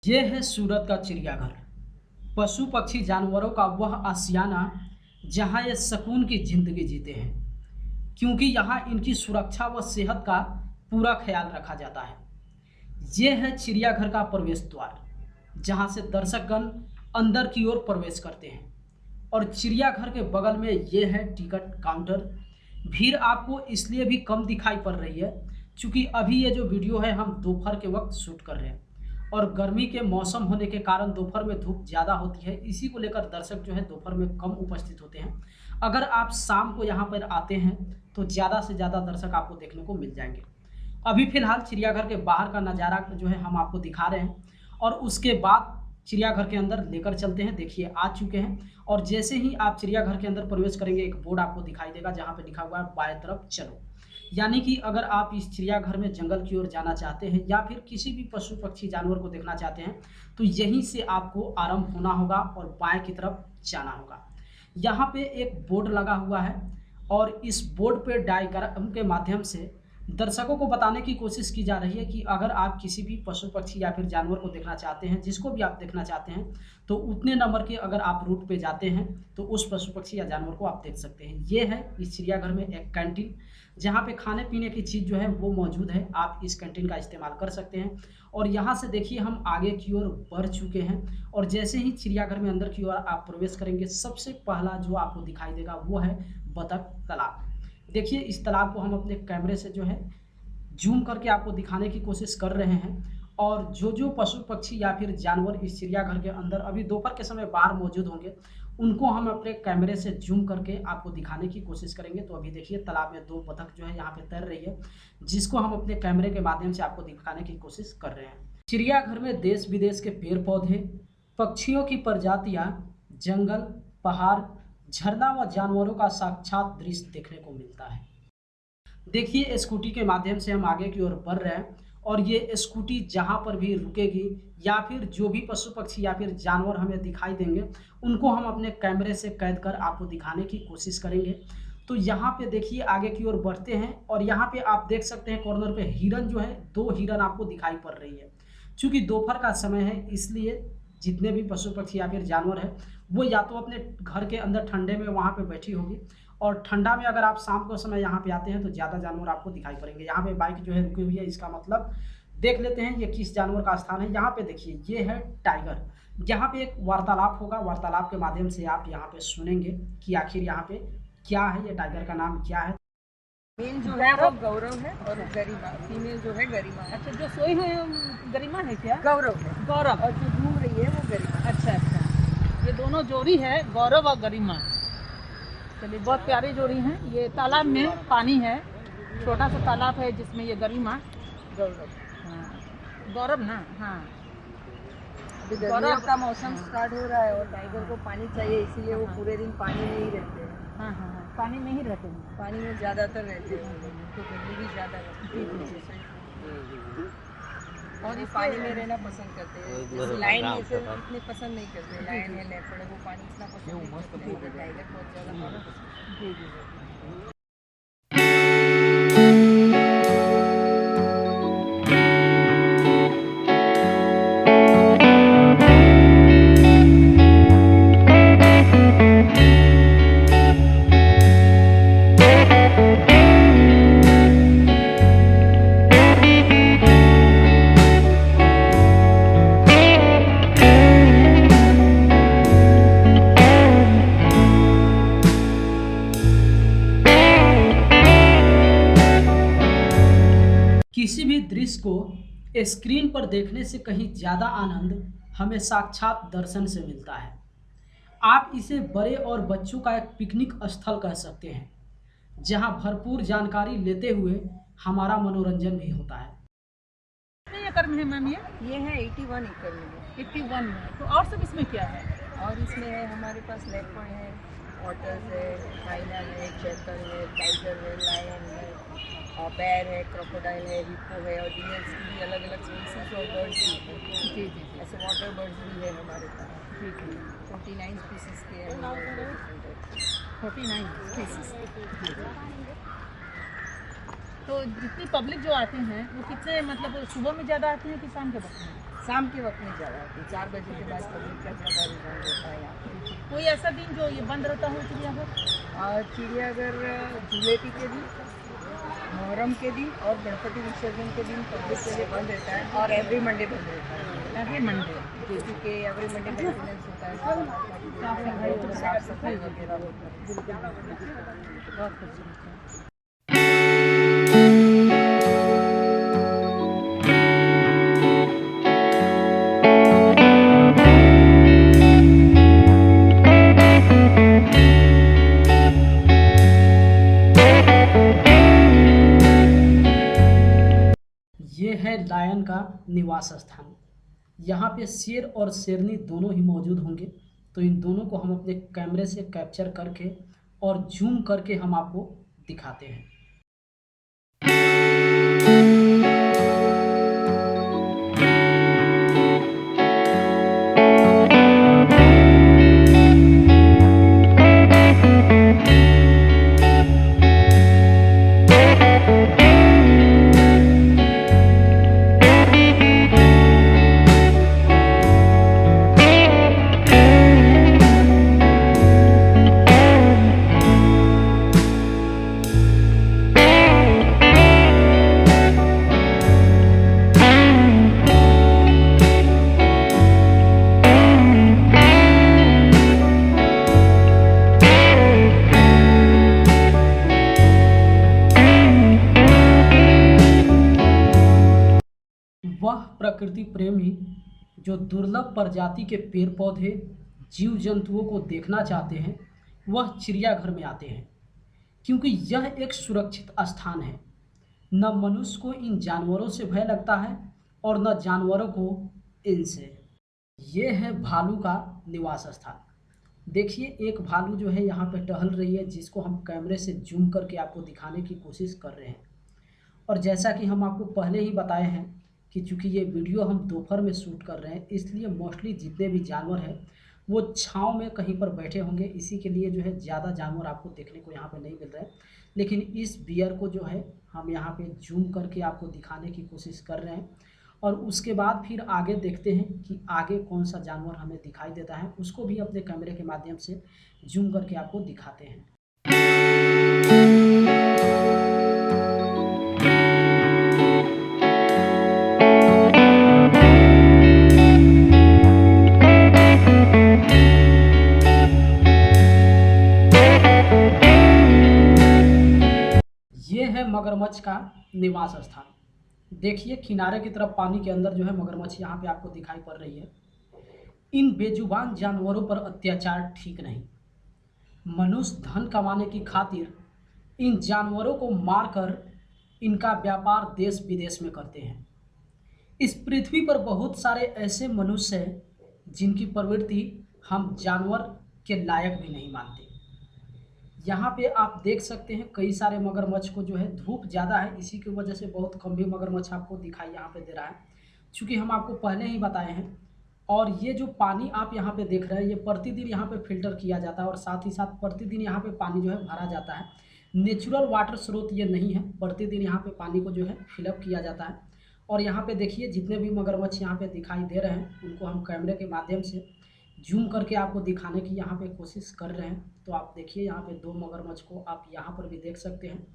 ये है सूरत का चिड़ियाघर। पशु पक्षी जानवरों का वह आशियाना जहाँ ये सुकून की जिंदगी जीते हैं, क्योंकि यहाँ इनकी सुरक्षा व सेहत का पूरा ख्याल रखा जाता है। ये है चिड़ियाघर का प्रवेश द्वार, जहाँ से दर्शकगण अंदर की ओर प्रवेश करते हैं। और चिड़ियाघर के बगल में ये है टिकट काउंटर। भीड़ आपको इसलिए भी कम दिखाई पड़ रही है क्योंकि अभी ये जो वीडियो है हम दोपहर के वक्त शूट कर रहे हैं और गर्मी के मौसम होने के कारण दोपहर में धूप ज़्यादा होती है। इसी को लेकर दर्शक जो है दोपहर में कम उपस्थित होते हैं। अगर आप शाम को यहाँ पर आते हैं तो ज़्यादा से ज़्यादा दर्शक आपको देखने को मिल जाएंगे। अभी फिलहाल चिड़ियाघर के बाहर का नज़ारा जो है हम आपको दिखा रहे हैं और उसके बाद चिड़ियाघर के अंदर लेकर चलते हैं। देखिए आ चुके हैं और जैसे ही आप चिड़ियाघर के अंदर प्रवेश करेंगे एक बोर्ड आपको दिखाई देगा जहाँ पे लिखा हुआ है बाएं तरफ चलो। यानी कि अगर आप इस चिड़ियाघर में जंगल की ओर जाना चाहते हैं या फिर किसी भी पशु पक्षी जानवर को देखना चाहते हैं तो यहीं से आपको आरंभ होना होगा और बाएं की तरफ जाना होगा। यहाँ पे एक बोर्ड लगा हुआ है और इस बोर्ड पे डायग्राम के माध्यम से दर्शकों को बताने की कोशिश की जा रही है कि अगर आप किसी भी पशु पक्षी या फिर जानवर को देखना चाहते हैं, जिसको भी आप देखना चाहते हैं, तो उतने नंबर के अगर आप रूट पे जाते हैं तो उस पशु पक्षी या जानवर को आप देख सकते हैं। ये है इस चिड़ियाघर में एक कैंटीन, जहाँ पे खाने पीने की चीज़ जो है वो मौजूद है। आप इस कैंटीन का इस्तेमाल कर सकते हैं। और यहाँ से देखिए हम आगे की ओर बढ़ चुके हैं और जैसे ही चिड़ियाघर में अंदर की ओर आप प्रवेश करेंगे सबसे पहला जो आपको दिखाई देगा वो है बतख तालाब। देखिए इस तालाब को हम अपने कैमरे से जो है जूम करके आपको दिखाने की कोशिश कर रहे हैं। और जो पशु पक्षी या फिर जानवर इस चिड़ियाघर के अंदर अभी दोपहर के समय बाहर मौजूद होंगे उनको हम अपने कैमरे से जूम करके आपको दिखाने की कोशिश करेंगे। तो अभी देखिए तालाब में दो बतख जो है यहाँ पे तैर रही है, जिसको हम अपने कैमरे के माध्यम से आपको दिखाने की कोशिश कर रहे हैं। चिड़ियाघर में देश विदेश के पेड़ पौधे, पक्षियों की प्रजातियाँ, जंगल, पहाड़, झरना व जानवरों का साक्षात दृश्य देखने को मिलता है। देखिए स्कूटी के माध्यम से हम आगे की ओर बढ़ रहे हैं और ये स्कूटी जहाँ पर भी रुकेगी या फिर जो भी पशु पक्षी या फिर जानवर हमें दिखाई देंगे उनको हम अपने कैमरे से कैद कर आपको दिखाने की कोशिश करेंगे। तो यहाँ पे देखिए आगे की ओर बढ़ते हैं और यहाँ पे आप देख सकते हैं कॉर्नर पे हिरन जो है, दो हिरन आपको दिखाई पड़ रही है। चूँकि दोपहर का समय है इसलिए जितने भी पशु पक्षी या फिर जानवर है वो या तो अपने घर के अंदर ठंडे में वहाँ पे बैठी होगी और ठंडा में अगर आप शाम के समय यहाँ पे आते हैं तो ज़्यादा जानवर आपको दिखाई पड़ेंगे। यहाँ पे बाइक जो है रुकी हुई है, इसका मतलब देख लेते हैं ये किस जानवर का स्थान है। यहाँ पे देखिए ये है टाइगर। यहाँ पे एक वार्तालाप होगा, वार्तालाप के माध्यम से आप यहाँ पे सुनेंगे कि आखिर यहाँ पे क्या है, ये टाइगर का नाम क्या है। मेल जो है वो गौरव है और गरिमा, फीमेल जो है गरिमा है। अच्छा, जो सोई हुई गरिमा है क्या? गौरव है। गौरव। और जो घूम रही है वो गरिमा। अच्छा अच्छा, ये दोनों जोड़ी है, गौरव और गरिमा। चलिए बहुत प्यारी जोड़ी हैं। ये तालाब में पानी है, छोटा सा तालाब है जिसमें ये गरिमा, गौरव। हाँ गौरव ना, हाँ अभी गर्मियों का मौसम स्टार्ट हो रहा है और टाइगर को पानी चाहिए, इसीलिए वो पूरे दिन पानी में ही रहते हैं। हाँ हाँ हाँ, पानी में ही रहते हैं। पानी में ज़्यादातर रहते हैं तो गर्मी भी ज़्यादा रहती है और ये पानी में रहना पसंद करते हैं। लाइन में से इतने पसंद नहीं करते, लाइन है लेपर्ड है वो पानी इतना पसंद नहीं करते, टाइगर बहुत ज़्यादा पानी पसंद। जी जी। किसी भी दृश्य को स्क्रीन पर देखने से कहीं ज़्यादा आनंद हमें साक्षात दर्शन से मिलता है। आप इसे बड़े और बच्चों का एक पिकनिक स्थल कह सकते हैं, जहां भरपूर जानकारी लेते हुए हमारा मनोरंजन भी होता है। कितने एकड़ में है मैम ये है 81 एकड़ में। 81 में। तो और सब इसमें क्या है? और इसमें है हमारे पास लेपर्ड है, ऑटर्स है, हाइना है, चैतर है, टाइगर है, लायन है, और बैर है, क्रोकोडाइल है, हिप्पो है और डियर्स की भी अलग अलग स्पीसीज और बर्ड्स भी हैं। जी जी। ऐसे वाटर बर्ड्स भी है हमारे पास। ठीक है। 49 स्पीसीज के हैं 49 स्पीसीज। तो जितनी पब्लिक जो आते हैं वो कितने, मतलब सुबह में ज़्यादा आते हैं कि शाम के वक्त में? शाम के वक्त में ज़्यादा होती है, 4 बजे के बाद पब्लिक का ज़्यादा रुझान रहता है यहाँ पे। कोई ऐसा दिन जो ये बंद रहता हो चिड़ियाघर? और चिड़ियाघर जुलेटी के दिन, मुहर्रम के दिन और गणपति विसर्जन के दिन पब्लिक के लिए बंद रहता है, और एवरी मंडे बंद रहता है। एवरी मंडे क्योंकि एवरी मंडे मेंटेनेंस होता है, साफ सफाई वगैरह होता है। बहुत कुछ। ये है लायन का निवास स्थान। यहाँ पे शेर और शेरनी दोनों ही मौजूद होंगे। तो इन दोनों को हम अपने कैमरे से कैप्चर करके और जूम करके हम आपको दिखाते हैं। वह प्रकृति प्रेमी जो दुर्लभ प्रजाति के पेड़ पौधे जीव जंतुओं को देखना चाहते हैं, वह चिड़ियाघर में आते हैं, क्योंकि यह एक सुरक्षित स्थान है। न मनुष्य को इन जानवरों से भय लगता है और न जानवरों को इनसे। ये है भालू का निवास स्थान। देखिए, एक भालू जो है यहाँ पे टहल रही है, जिसको हम कैमरे से जूम करके आपको दिखाने की कोशिश कर रहे हैं। और जैसा कि हम आपको पहले ही बताए हैं कि चूँकि ये वीडियो हम दोपहर में शूट कर रहे हैं, इसलिए मोस्टली जितने भी जानवर हैं वो छांव में कहीं पर बैठे होंगे। इसी के लिए जो है ज़्यादा जानवर आपको देखने को यहाँ पे नहीं मिल रहे हैं। लेकिन इस बियर को जो है हम यहाँ पे जूम करके आपको दिखाने की कोशिश कर रहे हैं, और उसके बाद फिर आगे देखते हैं कि आगे कौन सा जानवर हमें दिखाई देता है। उसको भी अपने कैमरे के माध्यम से जूम करके आपको दिखाते हैं। ये है मगरमच्छ का निवास स्थान। देखिए, किनारे की तरफ पानी के अंदर जो है मगरमच्छ यहाँ पे आपको दिखाई पड़ रही है। इन बेजुबान जानवरों पर अत्याचार ठीक नहीं। मनुष्य धन कमाने की खातिर इन जानवरों को मारकर इनका व्यापार देश विदेश में करते हैं। इस पृथ्वी पर बहुत सारे ऐसे मनुष्य हैं जिनकी प्रवृत्ति हम जानवर के लायक भी नहीं मानते। यहाँ पे आप देख सकते हैं कई सारे मगरमच्छ को जो है धूप ज़्यादा है, इसी की वजह से बहुत कम भी मगरमच्छ आपको दिखाई यहाँ पे दे रहा है, क्योंकि हम आपको पहले ही बताए हैं। और ये जो पानी आप यहाँ पे देख रहे हैं, ये प्रतिदिन यहाँ पे फिल्टर किया जाता है, और साथ ही साथ प्रतिदिन यहाँ पे पानी जो है भरा जाता है। नेचुरल वाटर स्रोत ये नहीं है, प्रतिदिन यहाँ पे पानी को जो है फिलअप किया जाता है। और यहाँ पे देखिए, जितने भी मगरमच्छ यहाँ पे दिखाई दे रहे हैं, उनको हम कैमरे के माध्यम से जूम करके आपको दिखाने की यहाँ पे कोशिश कर रहे हैं। तो आप देखिए, यहाँ पे 2 मगरमच्छ को आप यहाँ पर भी देख सकते हैं।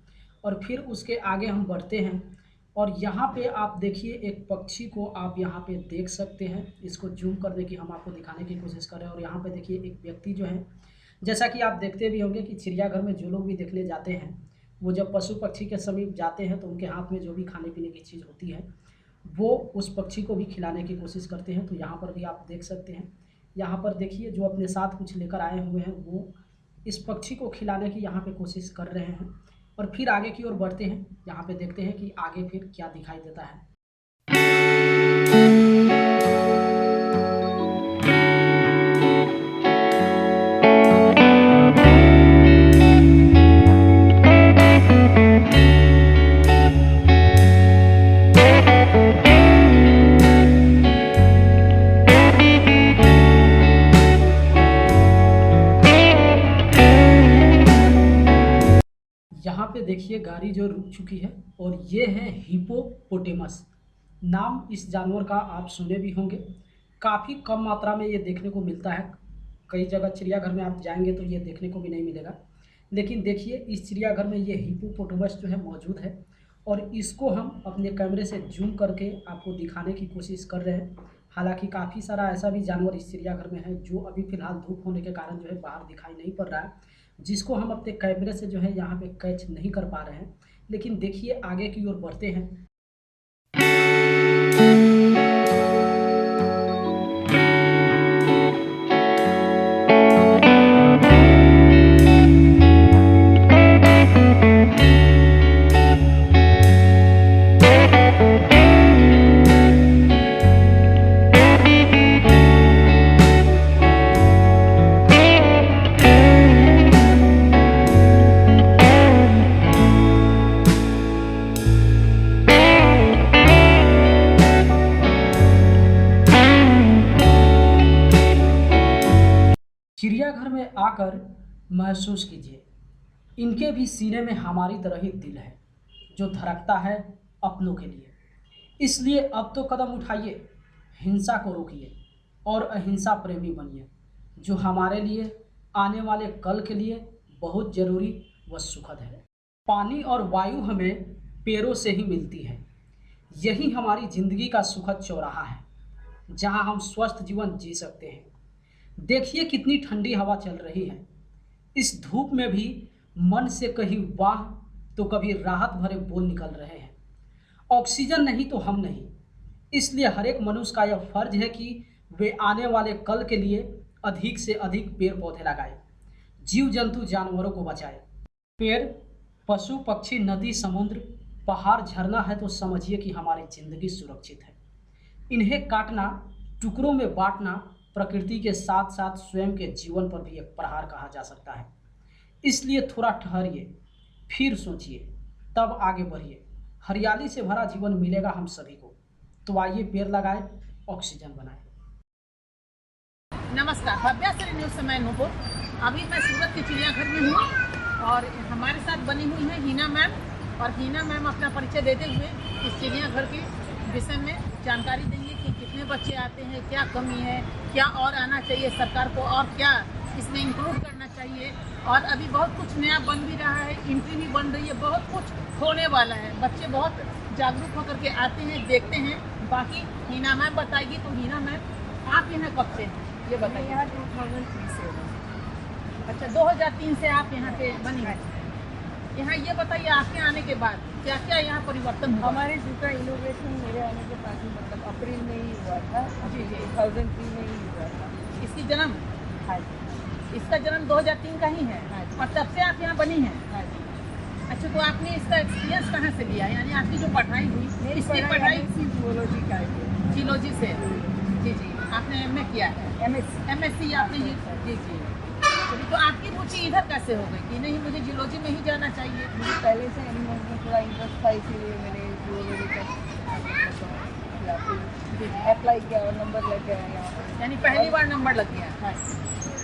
और फिर उसके आगे हम बढ़ते हैं, और यहाँ पे आप देखिए एक पक्षी को आप यहाँ पे देख सकते हैं। इसको जूम करने की हम आपको दिखाने की कोशिश कर रहे हैं। और यहाँ पे देखिए एक व्यक्ति जो है, जैसा कि आप देखते भी होंगे कि चिड़ियाघर में जो लोग भी देखने जाते हैं, वो जब पशु पक्षी के समीप जाते हैं तो उनके हाथ में जो भी खाने पीने की चीज़ होती है, वो उस पक्षी को भी खिलाने की कोशिश करते हैं। तो यहाँ पर भी आप देख सकते हैं, यहाँ पर देखिए जो अपने साथ कुछ लेकर आए हुए हैं, वो इस पक्षी को खिलाने की यहाँ पे कोशिश कर रहे हैं। और फिर आगे की ओर बढ़ते हैं, यहाँ पे देखते हैं कि आगे फिर क्या दिखाई देता है। यहाँ पे देखिए गाड़ी जो रुक चुकी है, और ये है हिपोपोटेमस। नाम इस जानवर का आप सुने भी होंगे। काफ़ी कम मात्रा में ये देखने को मिलता है। कई जगह चिड़ियाघर में आप जाएंगे तो ये देखने को भी नहीं मिलेगा। लेकिन देखिए इस चिड़ियाघर में ये हिप्पोपोटामस जो है मौजूद है और इसको हम अपने कैमरे से जूम करके आपको दिखाने की कोशिश कर रहे हैं। हालांकि काफ़ी सारा ऐसा भी जानवर इस चिड़ियाघर में है जो अभी फ़िलहाल धूप होने के कारण जो है बाहर दिखाई नहीं पड़ रहा है, जिसको हम अपने कैमरे से जो है यहाँ पे कैच नहीं कर पा रहे हैं। लेकिन देखिए आगे की ओर बढ़ते हैं। चिड़ियाघर में आकर महसूस कीजिए, इनके भी सीने में हमारी तरह ही दिल है जो धड़कता है अपनों के लिए। इसलिए अब तो कदम उठाइए, हिंसा को रोकिए और अहिंसा प्रेमी बनिए, जो हमारे लिए आने वाले कल के लिए बहुत ज़रूरी व सुखद है। पानी और वायु हमें पेड़ों से ही मिलती है। यही हमारी ज़िंदगी का सुखद चौराहा है जहां हम स्वस्थ जीवन जी सकते हैं। देखिए कितनी ठंडी हवा चल रही है। इस धूप में भी मन से कहीं वाह तो कभी राहत भरे बोल निकल रहे हैं। ऑक्सीजन नहीं तो हम नहीं, इसलिए हर एक मनुष्य का यह फर्ज है कि वे आने वाले कल के लिए अधिक से अधिक पेड़ पौधे लगाएं, जीव जंतु जानवरों को बचाएं। पेड़, पशु पक्षी, नदी, समुद्र, पहाड़, झरना है तो समझिए कि हमारी जिंदगी सुरक्षित है। इन्हें काटना, टुकड़ों में बांटना प्रकृति के साथ साथ स्वयं के जीवन पर भी एक प्रहार कहा जा सकता है। इसलिए थोड़ा ठहरिए, फिर सोचिए, तब आगे बढ़िए। हरियाली से भरा जीवन मिलेगा हम सभी को। तो आइए पेड़ लगाएं, ऑक्सीजन बनाएं। नमस्कार, भव्याश्री न्यूज़ से मैं नूपुर। अभी मैं सूरत के चिड़ियाघर में हूँ और हमारे साथ बनी हुई है हीना मैम। और हीना मैम अपना परिचय देते हुए इस चिड़ियाघर के विषय में जानकारी देंगे कि कितने बच्चे आते हैं, क्या कमी है, क्या और आना चाहिए सरकार को, और क्या इसमें इंक्लूड करना चाहिए। और अभी बहुत कुछ नया बन भी रहा है, एंट्री भी बन रही है, बहुत कुछ होने वाला है। बच्चे बहुत जागरूक होकर के आते हैं, देखते हैं। बाकी हीना मैम बताएगी। तो हीना मैम, आप यहाँ कब से हैं ये बताइए। यहाँ 2003 से है। अच्छा, 2003 से आप यहाँ पे बनी हैं। यहाँ ये बताइए, आपके आने के बाद क्या क्या यहाँ परिवर्तन हुआ? हमारे जू का इनोवेशन मेरे आने के बाद ही मतलब अप्रैल में ही हुआ था। जी जी, 2003 में ही हुआ था। इसकी जन्म, हाँ जी, इसका जन्म 2003 का ही है। हाँ जी। और तब से आप यहाँ बनी हैं। हाँ जी। अच्छा, तो आपने इसका एक्सपीरियंस कहाँ से लिया? यानी आपकी जो पढ़ाई हुई, इसकी पढ़ाई जूलॉजी का है। जियोलॉजी से। जी जी, आपने एमए किया है, एमएससी आपने जी जी। तो आपकी रुचि इधर कैसे हो गई कि नहीं मुझे जियोलॉजी में ही जाना चाहिए? मुझे पहले से एनिमल्स में थोड़ा इंटरेस्ट था, इसीलिए मैंने जूलॉजी का अप्लाई किया और नंबर लग गया यहाँ पर। यानी पहली बार नंबर लग गया। हाँ,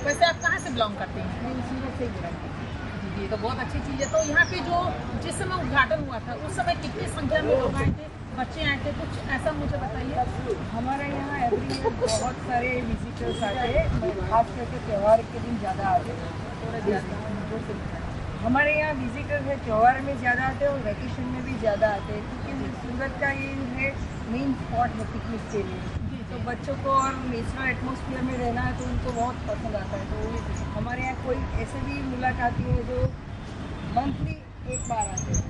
वैसे आप कहाँ से बिलोंग करते हैं? मैं सूरत से ही बुरा जी जी, तो बहुत अच्छी चीज़ है। तो यहाँ पे जो जिस समय उद्घाटन हुआ था उस समय कितनी संख्या में लोग आए थे, बच्चे आए थे, कुछ ऐसा मुझे बताइए। हमारे यहाँ एवरी ईयर बहुत सारे विजिटर्स आते हैं, खास करके त्यौहार के दिन ज़्यादा आते हैं। थोड़ा ज़्यादा हमारे यहाँ विजिटर्स है त्यौहार में ज़्यादा आते हैं और वैकेशन में भी ज़्यादा आते हैं, क्योंकि सूरत का ये है मेन स्पॉट है पिकनिक के लिए। तो बच्चों को और नेचुरल एटमॉस्फेयर में रहना है तो उनको बहुत पसंद आता है। तो हमारे यहाँ कोई ऐसे भी मुलाकाती है जो मंथली एक बार आते हैं,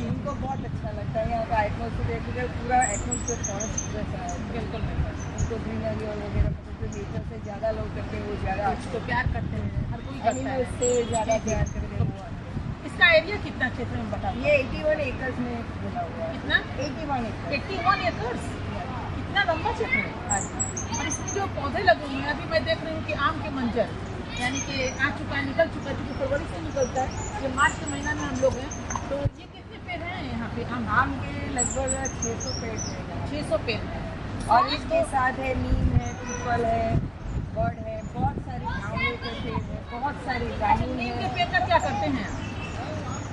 उनको बहुत अच्छा लगता है यहाँ का एटमॉस्फेयर। पूरा एटमॉस्फेयर फॉरेस्ट जैसा है। बिल्कुल बिल्कुल। उनको ग्रीनरी और वगैरह पसंद है। नेचर से ज़्यादा लोग करते हैं, वो ज़्यादा तो प्यार करते हैं, हर कोई करता है। एनिमल्स से ज़्यादा प्यार करते हैं वो। इसका एरिया कितना क्षेत्र में बटा? ये 81 एकर्स में बना हुआ है। कितना? 81 एकड़। 81 एकर्स, इतना लंबा क्षेत्र है। हाँ जी। और इसमें जो पौधे लगे हुए हैं, अभी मैं देख रही हूँ कि आम के मंजर यानी कि आ चुका है, निकल चुका है, क्योंकि फरवरी से निकलता है। ये मार्च के महीना में हम लोग हैं। तो ये कितने पेड़ हैं यहाँ पे? आम के लगभग 600 पेड़ हैं। 600 पेड़ हैं। और इसके साथ है नीम है, पीपल है, बर्ड है, बहुत सारी आंवले के पेड़ है, बहुत सारी अच्छा, जामुन नीम के है। पेड़ का क्या करते हैं?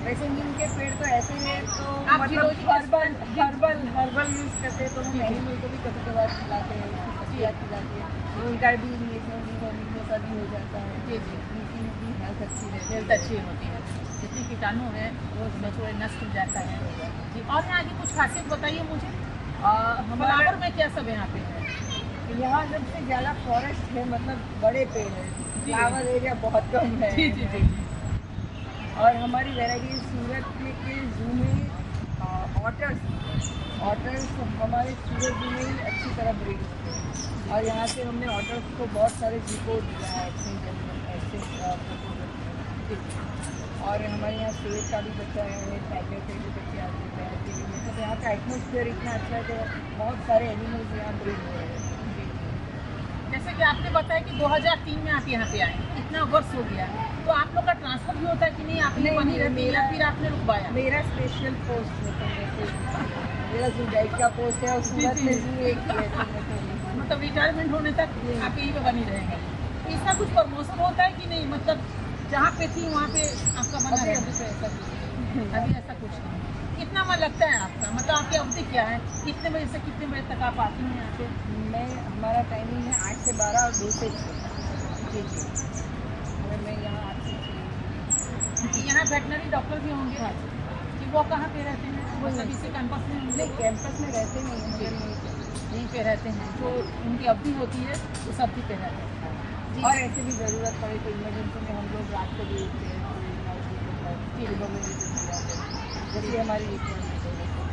वैसे नीम के पेड़ तो ऐसे हैं तो आप मतलब जिलोजी हर्बल यूज़ करते हैं, तो हम एनिमल को भी कभी कभार खिलाते हैं, खिलाती खिलाती है, तो उनका भी इंजेक्शन का भी हो जाता है। जी जी उनकी भी हेल्थ अच्छी रहती है। हेल्थ अच्छी होती है, जितनी कीटाणु है वो उसमें थोड़ा नष्ट हो जाता है। जी, और यहाँ की कुछ खासियत बताइए मुझे, हमारा फ्लावर में क्या सब यहाँ पे है? यहाँ सबसे ज़्यादा फॉरेस्ट है, मतलब बड़े पेड़ है, फ्लावर एरिया बहुत कम है। जी जी जी और हमारी वैरायटी सूरत के जू में ऑटर्स हमारे सूरत जू में ही अच्छी तरह ब्रीड होते हैं, और यहाँ से हमने ऑटर्स को बहुत सारे जू को दिया है एक्सचेंज और हमारे यहाँ शेर का भी बच्चा है, टाइगर के भी बच्चे आते हैं, बैर के भी, मतलब यहाँ का एटमोसफियर इतना अच्छा है कि बहुत सारे एनिमल्स यहाँ ब्रीड हो रहे हैं। जैसे कि आपने बताया कि 2003 में आप यहाँ पे आए, इतना वर्ष हो गया, तो आप लोग का ट्रांसफर भी होता है कि नहीं, आप नहीं, वहीं रहते हैं या मेरा- फिर आपने रुकवाया? मेरा स्पेशल पोस्ट होता है, मेरा जू गाइड का पोस्ट है और सूरत में जू एक ही है, तो मैं मतलब रिटायरमेंट होने तक आप यहीं पे बनी रहेंगे। तो इसका कुछ प्रमोशन होता है कि नहीं, मतलब जहाँ पे थी वहाँ पे आपका बना अभी- रहता है? अभी ऐसा कुछ नहीं। कितना मन लगता है आपका, मतलब आपकी अवधि क्या है, कितने बजे से कितने बजे तक आप आती हैं यहाँ पे? हमारा टाइमिंग है 8 से 12 और 2 से 6। जी जी, और मैं यहाँ 8 से 6। यहाँ वेटनरी डॉक्टर भी होंगे? हाँ कि वो कहाँ पे रहते हैं, मतलब इसी कैंपस में होंगे? नहीं, कैंपस में रहते नहीं हैं, मगर यहीं पे रहते हैं, जो उनकी अवधि होती है उस अवधि पे रहते हैं। जी। और ऐसे भी ज़रूरत पड़े तो इमरजेंसी में हम लोग रात को भी उठते हैं, फिर सुबह में भी चले जाते हैं, जैसे हमारी रिक्वायरमेंट है।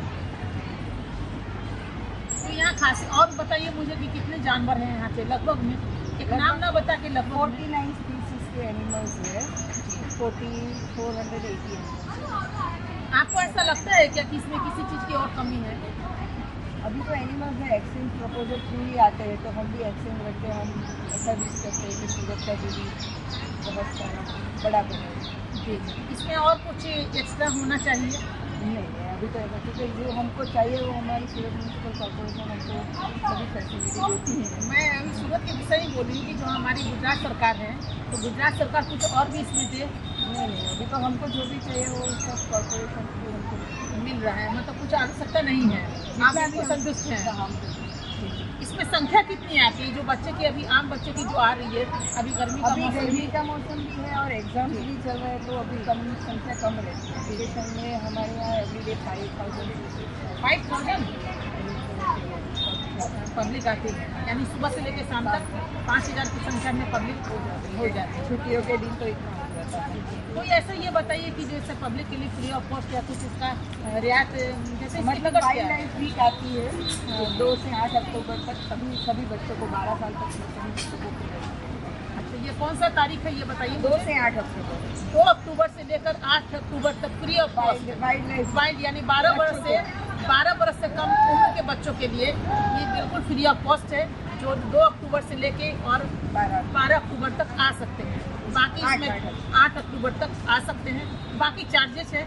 तो यहाँ खासी और बताइए मुझे कि कितने जानवर हैं यहाँ पे लगभग में, एक नाम ना बता के लगभग में। 49 स्पीसीज के एनिमल्स है, 480 एनिमल्स। आपको ऐसा लगता है क्या कि इसमें किसी चीज़ की और कमी है? अभी तो एनिमल्स में एक्सचेंज प्रपोजल थ्रू ही आते हैं, तो हम भी एक्सचेंज करके हम ऐसा विश करते हैं कि सूरत का भी बहुत सारा बड़ा बने। जी इसमें और कुछ एक्स्ट्रा होना चाहिए? नहीं, अभी तो ऐसा, क्योंकि जो हमको चाहिए वो हमारी सूरत म्यूनसिपल कॉर्पोरेशन हमको सभी फैसिलिटी देती है। मैं अभी सूरत के विषय ही बोल रही हूँ कि जो हमारी गुजरात सरकार है, तो गुजरात सरकार कुछ और भी इसमें दे? नहीं, अभी तो हमको जो भी चाहिए वो सब कॉर्पोरेशन से हमको मिल रहा है, मतलब कुछ आवश्यकता नहीं है, आप जितना भी इसको संतुष्ट हैं? हम इसमें संख्या कितनी आती है जो बच्चे की, अभी आम बच्चे की जो आ रही है, अभी गर्मी का अभी मौसम गर्मी भी का मौसम भी है और एग्जाम्स भी चल रहे हैं, तो अभी कम संख्या कम रहती है। एजुकेशन में हमारे यहाँ एवरीडे 5000 पब्लिक आती है, यानी सुबह से लेकर शाम तक 5000 की संख्या में पब्लिक हो जाती है। छुट्टियों के दिन तो इतना हो जाता है। कोई ऐसा ये बताइए कि जैसे पब्लिक के लिए फ्री ऑफ कॉस्ट या कुछ इसका रियायत, जैसे इसकी मतलब टिकट वाइल्ड क्या है? लाइफ वीक आती है 2 से 8 अक्टूबर तक, सभी बच्चों को 12 साल तक सभी बच्चों को free है। अच्छा, ये कौन सा तारीख है ये बताइए 2 मुझे? से 8 अक्टूबर 2 अक्टूबर से लेकर 8 अक्टूबर तक free of cost wild life wild, यानी 12 वर्ष से कम उम्र के बच्चों के लिए ये बिल्कुल फ्री ऑफ कॉस्ट है, जो 2 अक्टूबर से लेके और 12 अक्टूबर तक आ सकते हैं। बाकी इसमें 8 अक्टूबर तक आ सकते हैं। बाकी चार्जेस है,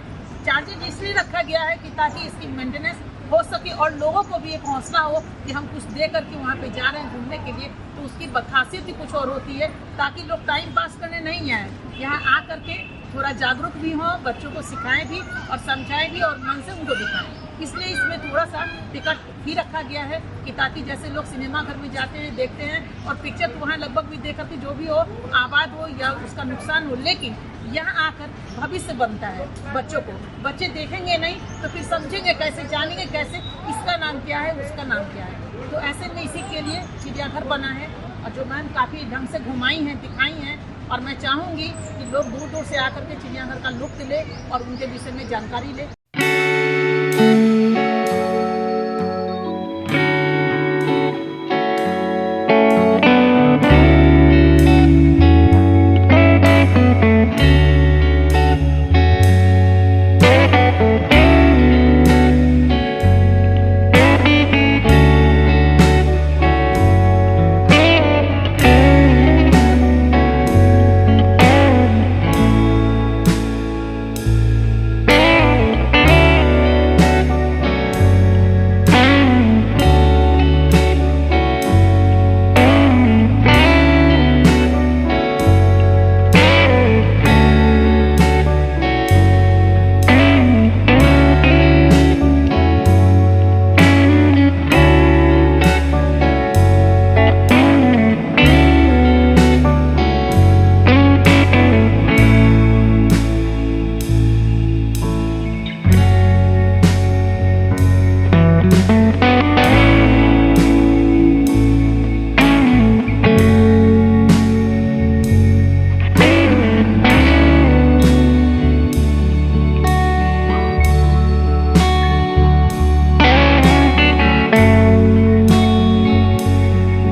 चार्जेस इसलिए रखा गया है कि ताकि इसकी मेंटेनेंस हो सके और लोगों को भी एक हौसला हो कि हम कुछ दे करके वहाँ पे जा रहे हैं घूमने के लिए, तो उसकी खासियत ही कुछ और होती है, ताकि लोग टाइम पास करने नहीं आए, यहाँ आ करके थोड़ा जागरूक भी हों, बच्चों को सिखाएं भी और समझाएं भी और मन से उनको दिखाएं। इसलिए इसमें थोड़ा सा टिकट फी रखा गया है कि ताकि जैसे लोग सिनेमा घर में जाते हैं, देखते हैं और पिक्चर तो वहाँ लगभग भी देख करके जो भी हो, आबाद हो या उसका नुकसान हो, लेकिन यहाँ आकर भविष्य बनता है बच्चों को। बच्चे देखेंगे नहीं तो फिर समझेंगे कैसे, जानेंगे कैसे इसका नाम क्या है, उसका नाम क्या है। तो ऐसे में इसी के लिए चिड़ियाघर बना है और जो मैम काफ़ी ढंग से घुमाई हैं, दिखाई हैं, और मैं चाहूँगी कि लोग दूर दूर से आकर के चिड़ियाघर का लुत्फ ले और उनके विषय में जानकारी ले।